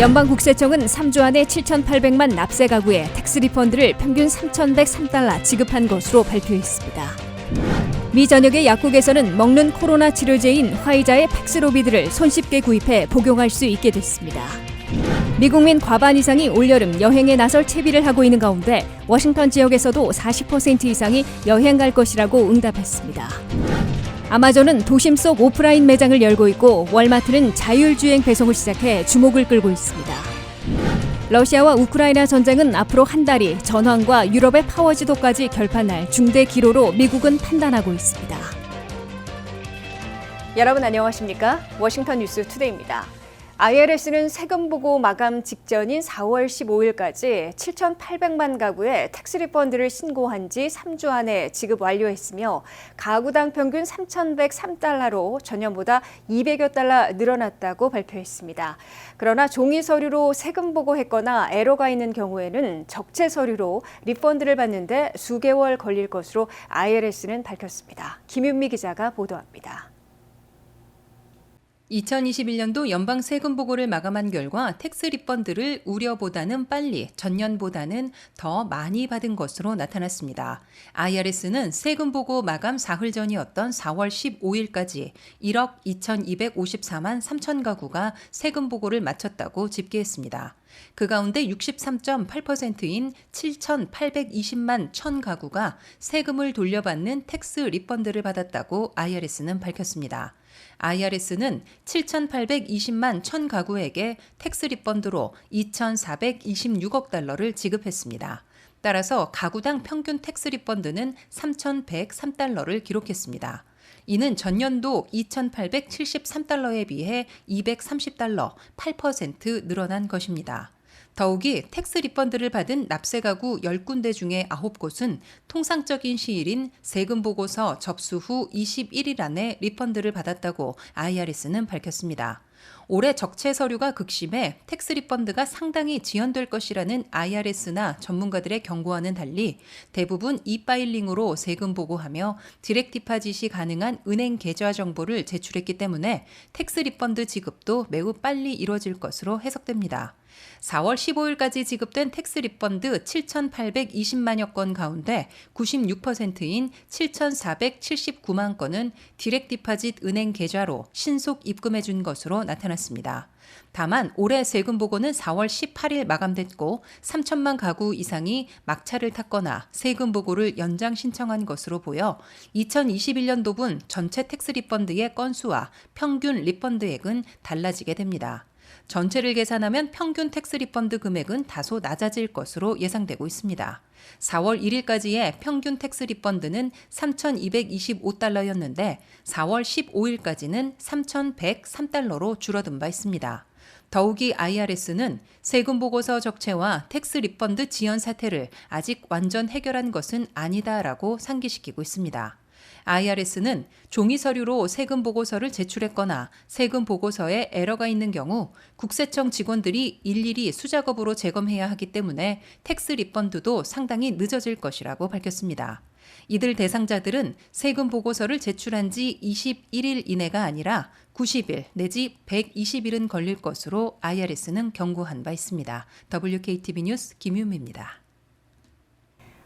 연방국세청은 3주 안에 7,800만 납세 가구에 텍스 리펀드를 평균 3,103달러 지급한 것으로 발표했습니다. 미 전역의 약국에서는 먹는 코로나 치료제인 화이자의 팩스로비드를 손쉽게 구입해 복용할 수 있게 됐습니다. 미국민 과반 이상이 올여름 여행에 나설 채비를 하고 있는 가운데 워싱턴 지역에서도 40% 이상이 여행 갈 것이라고 응답했습니다. 아마존은 도심 속 오프라인 매장을 열고 있고 월마트는 자율주행 배송을 시작해 주목을 끌고 있습니다. 러시아와 우크라이나 전쟁은 앞으로 한 달이 전황과 유럽의 파워지도까지 결판날 중대 기로로 미국은 판단하고 있습니다. 여러분 안녕하십니까? 워싱턴 뉴스 투데이입니다. IRS는 세금 보고 마감 직전인 4월 15일까지 7,800만 가구에 텍스 리펀드를 신고한 지 3주 안에 지급 완료했으며 가구당 평균 3,103달러로 전년보다 200여 달러 늘어났다고 발표했습니다. 그러나 종이 서류로 세금 보고했거나 에러가 있는 경우에는 적재 서류로 리펀드를 받는데 수개월 걸릴 것으로 IRS는 밝혔습니다. 김윤미 기자가 보도합니다. 2021년도 연방 세금 보고를 마감한 결과 텍스 리펀드를 우려보다는 빨리, 전년보다는 더 많이 받은 것으로 나타났습니다. IRS는 세금 보고 마감 사흘 전이었던 4월 15일까지 1억 2,254만 3천 가구가 세금 보고를 마쳤다고 집계했습니다. 그 가운데 63.8%인 7,820만 1천 가구가 세금을 돌려받는 텍스 리펀드를 받았다고 IRS는 밝혔습니다. IRS는 7,820만 1천 가구에게 텍스 리펀드로 2,426억 달러를 지급했습니다. 따라서 가구당 평균 텍스 리펀드는 3,103달러를 기록했습니다. 이는 전년도 2,873달러에 비해 230달러, 8% 늘어난 것입니다. 더욱이 텍스 리펀드를 받은 납세 가구 10군데 중에 9곳은 통상적인 시일인 세금 보고서 접수 후 21일 안에 리펀드를 받았다고 IRS는 밝혔습니다. 올해 적체 서류가 극심해 텍스 리펀드가 상당히 지연될 것이라는 IRS나 전문가들의 경고와는 달리 대부분 e-파일링으로 세금 보고하며 디렉 디파짓이 가능한 은행 계좌 정보를 제출했기 때문에 텍스 리펀드 지급도 매우 빨리 이뤄질 것으로 해석됩니다. 4월 15일까지 지급된 텍스 리펀드 7,820만여 건 가운데 96%인 7,479만 건은 디렉 디파짓 은행 계좌로 신속 입금해 준 것으로 나타났습니다. 다만 올해 세금 보고는 4월 18일 마감됐고 3천만 가구 이상이 막차를 탔거나 세금 보고를 연장 신청한 것으로 보여 2021년도분 전체 텍스 리펀드의 건수와 평균 리펀드액은 달라지게 됩니다. 전체를 계산하면 평균 텍스 리펀드 금액은 다소 낮아질 것으로 예상되고 있습니다. 4월 1일까지의 평균 텍스 리펀드는 3,225달러였는데 4월 15일까지는 3,103달러로 줄어든 바 있습니다. 더욱이 IRS는 세금 보고서 적체와 텍스 리펀드 지연 사태를 아직 완전 해결한 것은 아니다라고 상기시키고 있습니다. IRS는 종이 서류로 세금 보고서를 제출했거나 세금 보고서에 에러가 있는 경우 국세청 직원들이 일일이 수작업으로 재검해야 하기 때문에 텍스 리펀드도 상당히 늦어질 것이라고 밝혔습니다. 이들 대상자들은 세금 보고서를 제출한 지 21일 이내가 아니라 90일 내지 120일은 걸릴 것으로 IRS는 경고한 바 있습니다. WKTV 뉴스 김윤미입니다.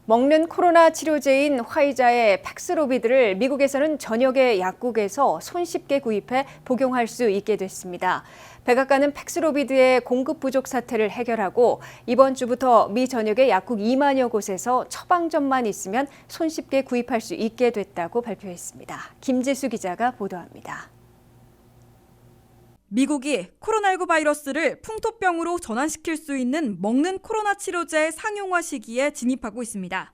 먹는 코로나 치료제인 화이자의 팩스로비드를 미국에서는 전역의 약국에서 손쉽게 구입해 복용할 수 있게 됐습니다. 백악관은 팩스로비드의 공급 부족 사태를 해결하고 이번 주부터 미 전역의 약국 2만여 곳에서 처방전만 있으면 손쉽게 구입할 수 있게 됐다고 발표했습니다. 김지수 기자가 보도합니다. 미국이 코로나19 바이러스를 풍토병으로 전환시킬 수 있는 먹는 코로나 치료제 상용화 시기에 진입하고 있습니다.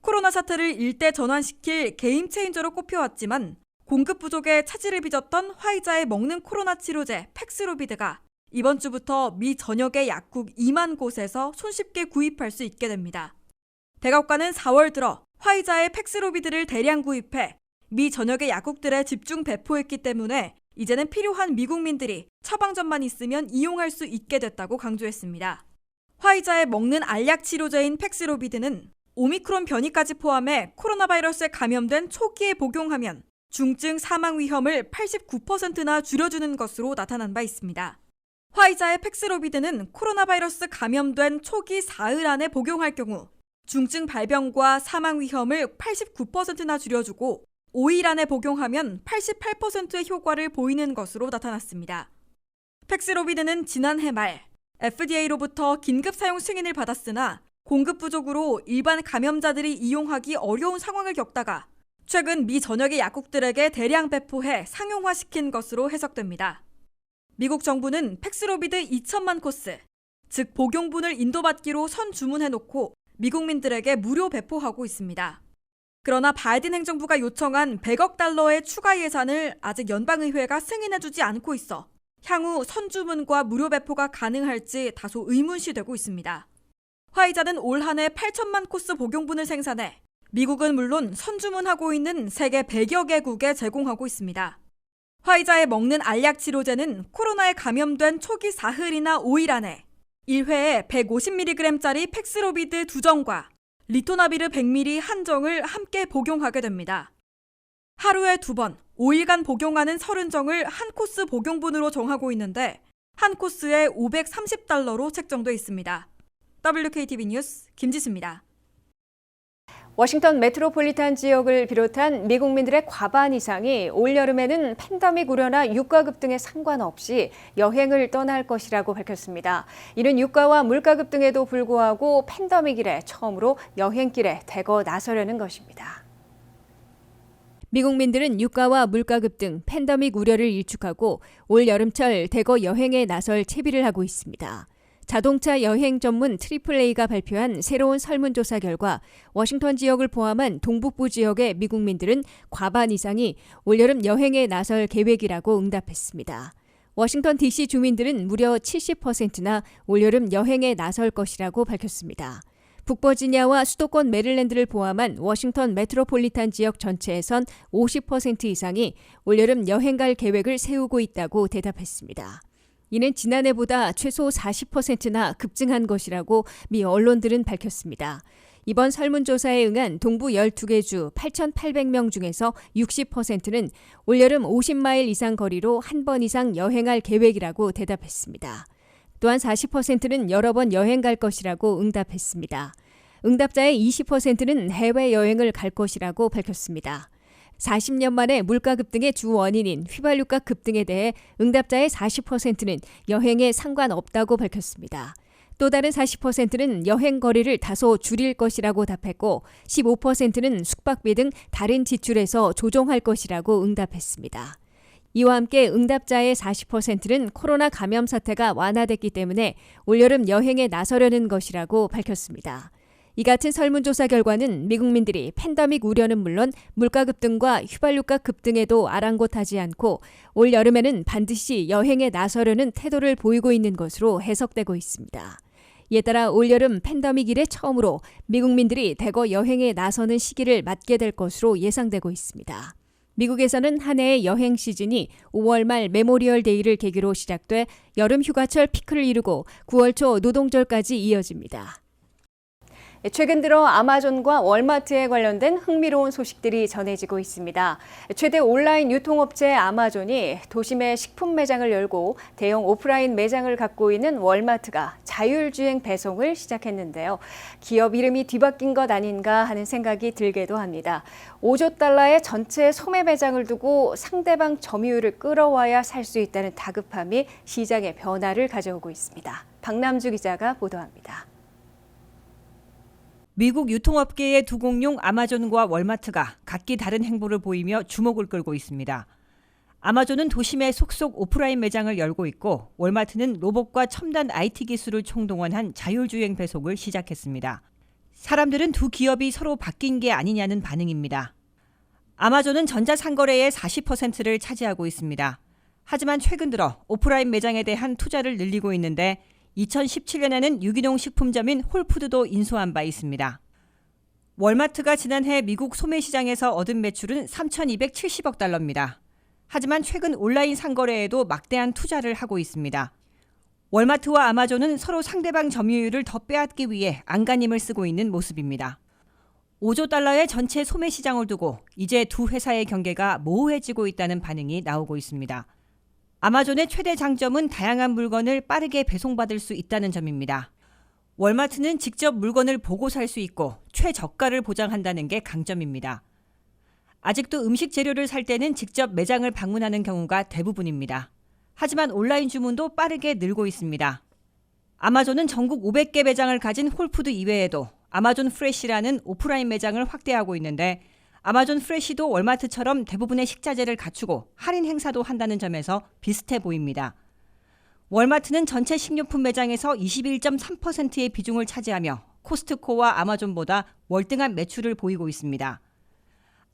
코로나 사태를 일대 전환시킬 게임 체인저로 꼽혀왔지만 공급 부족에 차질을 빚었던 화이자의 먹는 코로나 치료제 팩스로비드가 이번 주부터 미 전역의 약국 2만 곳에서 손쉽게 구입할 수 있게 됩니다. 백악관은 4월 들어 화이자의 팩스로비드를 대량 구입해 미 전역의 약국들에 집중 배포했기 때문에 이제는 필요한 미국민들이 처방전만 있으면 이용할 수 있게 됐다고 강조했습니다. 화이자의 먹는 알약 치료제인 팩스로비드는 오미크론 변이까지 포함해 코로나 바이러스에 감염된 초기에 복용하면 중증 사망 위험을 89%나 줄여주는 것으로 나타난 바 있습니다. 화이자의 팩스로비드는 코로나 바이러스 감염된 초기 사흘 안에 복용할 경우 중증 발병과 사망 위험을 89%나 줄여주고 5일 안에 복용하면 88%의 효과를 보이는 것으로 나타났습니다. 팩스로비드는 지난해 말 FDA로부터 긴급 사용 승인을 받았으나 공급 부족으로 일반 감염자들이 이용하기 어려운 상황을 겪다가 최근 미 전역의 약국들에게 대량 배포해 상용화시킨 것으로 해석됩니다. 미국 정부는 팩스로비드 2천만 코스, 즉 복용분을 인도받기로 선 주문해놓고 미국민들에게 무료 배포하고 있습니다. 그러나 바이든 행정부가 요청한 100억 달러의 추가 예산을 아직 연방의회가 승인해주지 않고 있어 향후 선주문과 무료 배포가 가능할지 다소 의문시되고 있습니다. 화이자는 올 한 해 8천만 코스 복용분을 생산해 미국은 물론 선주문하고 있는 세계 100여 개국에 제공하고 있습니다. 화이자의 먹는 알약 치료제는 코로나에 감염된 초기 사흘이나 5일 안에 1회에 150mg짜리 팩스로비드 2정과 리토나비르 100ml 한 정을 함께 복용하게 됩니다. 하루에 2번, 5일간 복용하는 30정을 한 코스 복용분으로 정하고 있는데 한 코스에 $530로 책정돼 있습니다. WKTV 뉴스 김지수입니다. 워싱턴 메트로폴리탄 지역을 비롯한 미국민들의 과반 이상이 올여름에는 팬데믹 우려나 유가급 등에 상관없이 여행을 떠날 것이라고 밝혔습니다. 이는 유가와 물가급 등에도 불구하고 팬데믹 이래 처음으로 여행길에 대거 나서려는 것입니다. 미국민들은 유가와 물가급 등 팬데믹 우려를 일축하고 올 여름철 대거 여행에 나설 채비를 하고 있습니다. 자동차 여행 전문 AAA가 발표한 새로운 설문조사 결과 워싱턴 지역을 포함한 동북부 지역의 미국민들은 과반 이상이 올여름 여행에 나설 계획이라고 응답했습니다. 워싱턴 DC 주민들은 무려 70%나 올여름 여행에 나설 것이라고 밝혔습니다. 북버지니아와 수도권 메릴랜드를 포함한 워싱턴 메트로폴리탄 지역 전체에선 50% 이상이 올여름 여행 갈 계획을 세우고 있다고 대답했습니다. 이는 지난해보다 최소 40%나 급증한 것이라고 미 언론들은 밝혔습니다. 이번 설문조사에 응한 동부 12개 주 8,800명 중에서 60%는 올여름 50마일 이상 거리로 한 번 이상 여행할 계획이라고 대답했습니다. 또한 40%는 여러 번 여행 갈 것이라고 응답했습니다. 응답자의 20%는 해외여행을 갈 것이라고 밝혔습니다. 40년 만에 물가 급등의 주 원인인 휘발유가 급등에 대해 응답자의 40%는 여행에 상관없다고 밝혔습니다. 또 다른 40%는 여행 거리를 다소 줄일 것이라고 답했고 15%는 숙박비 등 다른 지출에서 조정할 것이라고 응답했습니다. 이와 함께 응답자의 40%는 코로나 감염 사태가 완화됐기 때문에 올여름 여행에 나서려는 것이라고 밝혔습니다. 이 같은 설문조사 결과는 미국민들이 팬데믹 우려는 물론 물가 급등과 휘발유가 급등에도 아랑곳하지 않고 올 여름에는 반드시 여행에 나서려는 태도를 보이고 있는 것으로 해석되고 있습니다. 이에 따라 올여름 팬데믹 이래 처음으로 미국민들이 대거 여행에 나서는 시기를 맞게 될 것으로 예상되고 있습니다. 미국에서는 한 해의 여행 시즌이 5월 말 메모리얼 데이를 계기로 시작돼 여름 휴가철 피크를 이루고 9월 초 노동절까지 이어집니다. 최근 들어 아마존과 월마트에 관련된 흥미로운 소식들이 전해지고 있습니다. 최대 온라인 유통업체 아마존이 도심에 식품 매장을 열고 대형 오프라인 매장을 갖고 있는 월마트가 자율주행 배송을 시작했는데요. 기업 이름이 뒤바뀐 것 아닌가 하는 생각이 들기도 합니다. 5조 달러의 전체 소매 매장을 두고 상대방 점유율을 끌어와야 살 수 있다는 다급함이 시장의 변화를 가져오고 있습니다. 박남주 기자가 보도합니다. 미국 유통업계의 두 공룡 아마존과 월마트가 각기 다른 행보를 보이며 주목을 끌고 있습니다. 아마존은 도심에 속속 오프라인 매장을 열고 있고 월마트는 로봇과 첨단 IT 기술을 총동원한 자율주행 배송을 시작했습니다. 사람들은 두 기업이 서로 바뀐 게 아니냐는 반응입니다. 아마존은 전자상거래의 40%를 차지하고 있습니다. 하지만 최근 들어 오프라인 매장에 대한 투자를 늘리고 있는데 2017년에는 유기농 식품점인 홀푸드도 인수한 바 있습니다. 월마트가 지난해 미국 소매시장에서 얻은 매출은 3,270억 달러입니다. 하지만 최근 온라인 상거래에도 막대한 투자를 하고 있습니다. 월마트와 아마존은 서로 상대방 점유율을 더 빼앗기 위해 안간힘을 쓰고 있는 모습입니다. 5조 달러의 전체 소매시장을 두고 이제 두 회사의 경계가 모호해지고 있다는 반응이 나오고 있습니다. 아마존의 최대 장점은 다양한 물건을 빠르게 배송받을 수 있다는 점입니다. 월마트는 직접 물건을 보고 살 수 있고 최저가를 보장한다는 게 강점입니다. 아직도 음식 재료를 살 때는 직접 매장을 방문하는 경우가 대부분입니다. 하지만 온라인 주문도 빠르게 늘고 있습니다. 아마존은 전국 500개 매장을 가진 홀푸드 이외에도 아마존 프레시라는 오프라인 매장을 확대하고 있는데 아마존 프레시도 월마트처럼 대부분의 식자재를 갖추고 할인 행사도 한다는 점에서 비슷해 보입니다. 월마트는 전체 식료품 매장에서 21.3%의 비중을 차지하며 코스트코와 아마존보다 월등한 매출을 보이고 있습니다.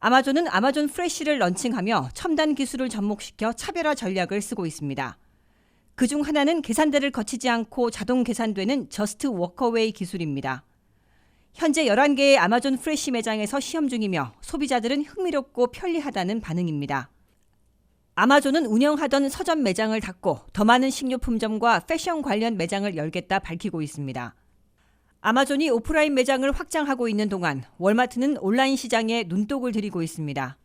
아마존은 아마존 프레시를 런칭하며 첨단 기술을 접목시켜 차별화 전략을 쓰고 있습니다. 그중 하나는 계산대를 거치지 않고 자동 계산되는 저스트 워커웨이 기술입니다. 현재 11개의 아마존 프레시 매장에서 시험 중이며 소비자들은 흥미롭고 편리하다는 반응입니다. 아마존은 운영하던 서점 매장을 닫고 더 많은 식료품점과 패션 관련 매장을 열겠다 밝히고 있습니다. 아마존이 오프라인 매장을 확장하고 있는 동안 월마트는 온라인 시장에 눈독을 들이고 있습니다.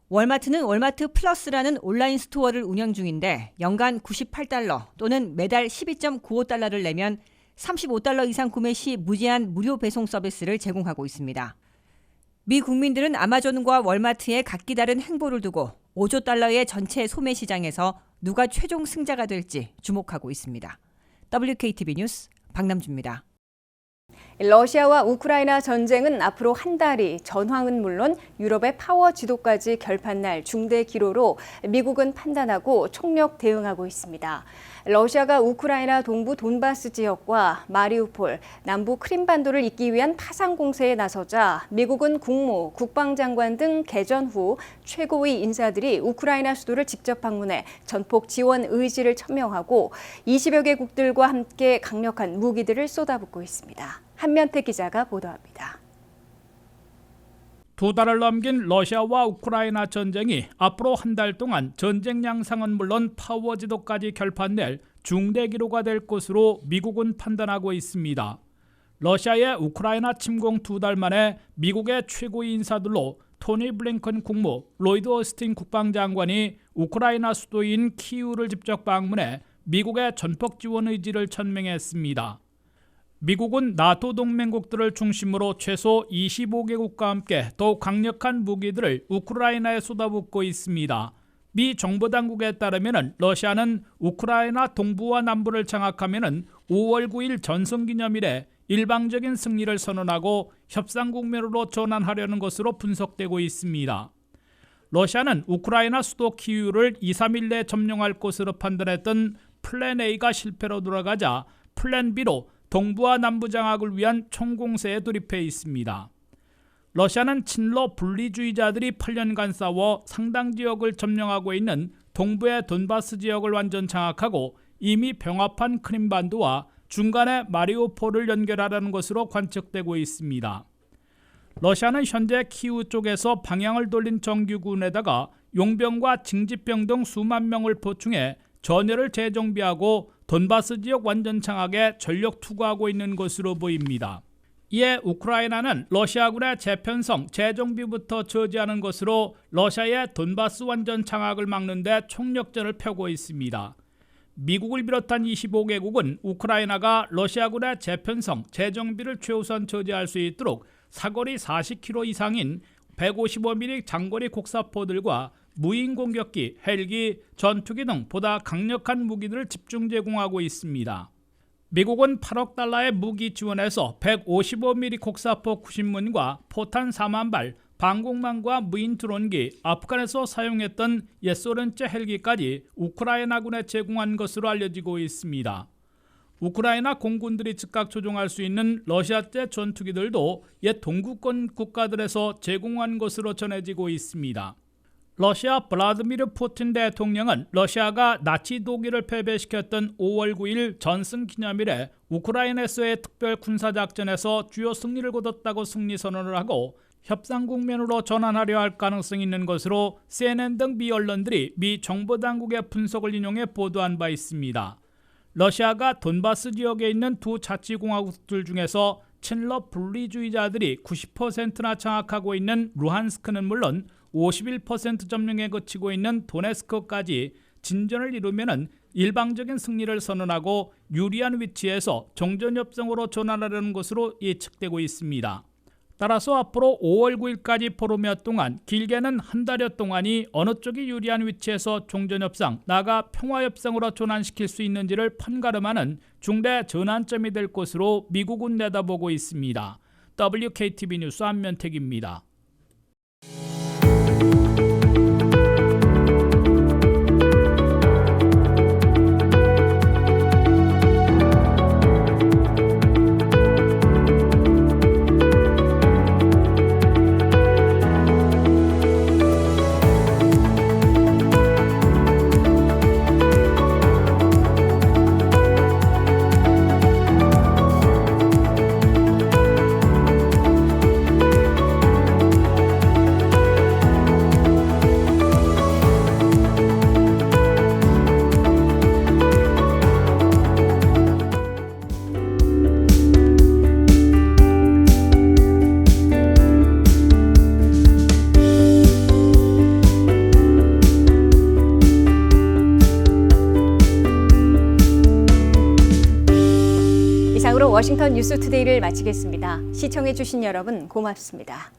월마트는 월마트 플러스라는 온라인 스토어를 운영 중인데 연간 $98 또는 매달 $12.95를 내면 $35 이상 구매 시 무제한 무료 배송 서비스를 제공하고 있습니다. 미 국민들은 아마존과 월마트의 각기 다른 행보를 두고 $5조 달러의 전체 소매 시장에서 누가 최종 승자가 될지 주목하고 있습니다. WKTV 뉴스 박남주입니다. 러시아와 우크라이나 전쟁은 앞으로 한 달이, 전황은 물론 유럽의 파워 지도까지 결판날 중대 기로로 미국은 판단하고 총력 대응하고 있습니다. 러시아가 우크라이나 동부 돈바스 지역과 마리우폴, 남부 크림반도를 잇기 위한 파상 공세에 나서자 미국은 국무, 국방장관 등 개전 후 최고위 인사들이 우크라이나 수도를 직접 방문해 전폭 지원 의지를 천명하고 20여 개국들과 함께 강력한 무기들을 쏟아붓고 있습니다. 한면태 기자가 보도합니다. 2달을 넘긴 러시아와 우크라이나 전쟁이 앞으로 한 달 동안 전쟁 양상은 물론 파워 지도까지 결판낼 중대 기로가 될 것으로 미국은 판단하고 있습니다. 러시아의 우크라이나 침공 2달 만에 미국의 최고위 인사들로 토니 블링컨 국무, 로이드 오스틴 국방장관이 우크라이나 수도인 키이우를 직접 방문해 미국의 전폭 지원 의지를 천명했습니다. 미국은 나토 동맹국들을 중심으로 최소 25개국과 함께 더욱 강력한 무기들을 우크라이나에 쏟아붓고 있습니다. 미 정보당국에 따르면 러시아는 우크라이나 동부와 남부를 장악하면 5월 9일 전승기념일에 일방적인 승리를 선언하고 협상 국면으로 전환하려는 것으로 분석되고 있습니다. 러시아는 우크라이나 수도 키이우를 2, 3일 내에 점령할 것으로 판단했던 플랜 A가 실패로 돌아가자 플랜 B로 동부와 남부 장악을 위한 총공세에 돌입해 있습니다. 러시아는 친러 분리주의자들이 8년간 싸워 상당 지역을 점령하고 있는 동부의 돈바스 지역을 완전 장악하고 이미 병합한 크림반도와 중간에 마리우폴을 연결하려는 것으로 관측되고 있습니다. 러시아는 현재 키우 쪽에서 방향을 돌린 정규군에다가 용병과 징집병 등 수만 명을 보충해 전열을 재정비하고 돈바스 지역 완전 장악에 전력 투구하고 있는 것으로 보입니다. 이에 우크라이나는 러시아군의 재편성, 재정비부터 저지하는 것으로 러시아의 돈바스 완전 장악을 막는 데 총력전을 펴고 있습니다. 미국을 비롯한 25개국은 우크라이나가 러시아군의 재편성, 재정비를 최우선 저지할 수 있도록 사거리 40km 이상인 155mm 장거리 곡사포들과 무인 공격기, 헬기, 전투기 등 보다 강력한 무기들을 집중 제공하고 있습니다. 미국은 8억 달러의 무기 지원에서 155mm 곡사포 90문과 포탄 4만 발, 방공망과 무인 드론기, 아프간에서 사용했던 옛소련제 헬기까지 우크라이나군에 제공한 것으로 알려지고 있습니다. 우크라이나 공군들이 즉각 조종할 수 있는 러시아제 전투기들도 옛 동구권 국가들에서 제공한 것으로 전해지고 있습니다. 러시아 블라드미르 푸틴 대통령은 러시아가 나치 독일을 패배시켰던 5월 9일 전승 기념일에 우크라이나에서의 특별 군사작전에서 주요 승리를 거뒀다고 승리선언을 하고 협상 국면으로 전환하려 할 가능성이 있는 것으로 CNN 등 미 언론들이 미 정보당국의 분석을 인용해 보도한 바 있습니다. 러시아가 돈바스 지역에 있는 두 자치공화국들 중에서 친러 분리주의자들이 90%나 장악하고 있는 루한스크는 물론 51% 점령에 그치고 있는 도네스크까지 진전을 이루면은 일방적인 승리를 선언하고 유리한 위치에서 종전 협상으로 전환하려는 것으로 예측되고 있습니다. 따라서 앞으로 5월 9일까지 포럼몇 동안 길게는 한 달여 동안이 어느 쪽이 유리한 위치에서 종전협상, 나아가 평화협상으로 전환시킬 수 있는지를 판가름하는 중대 전환점이 될 것으로 미국은 내다보고 있습니다. WKTV 뉴스 안면택입니다. 이상으로 워싱턴 뉴스투데이를 마치겠습니다. 시청해주신 여러분 고맙습니다.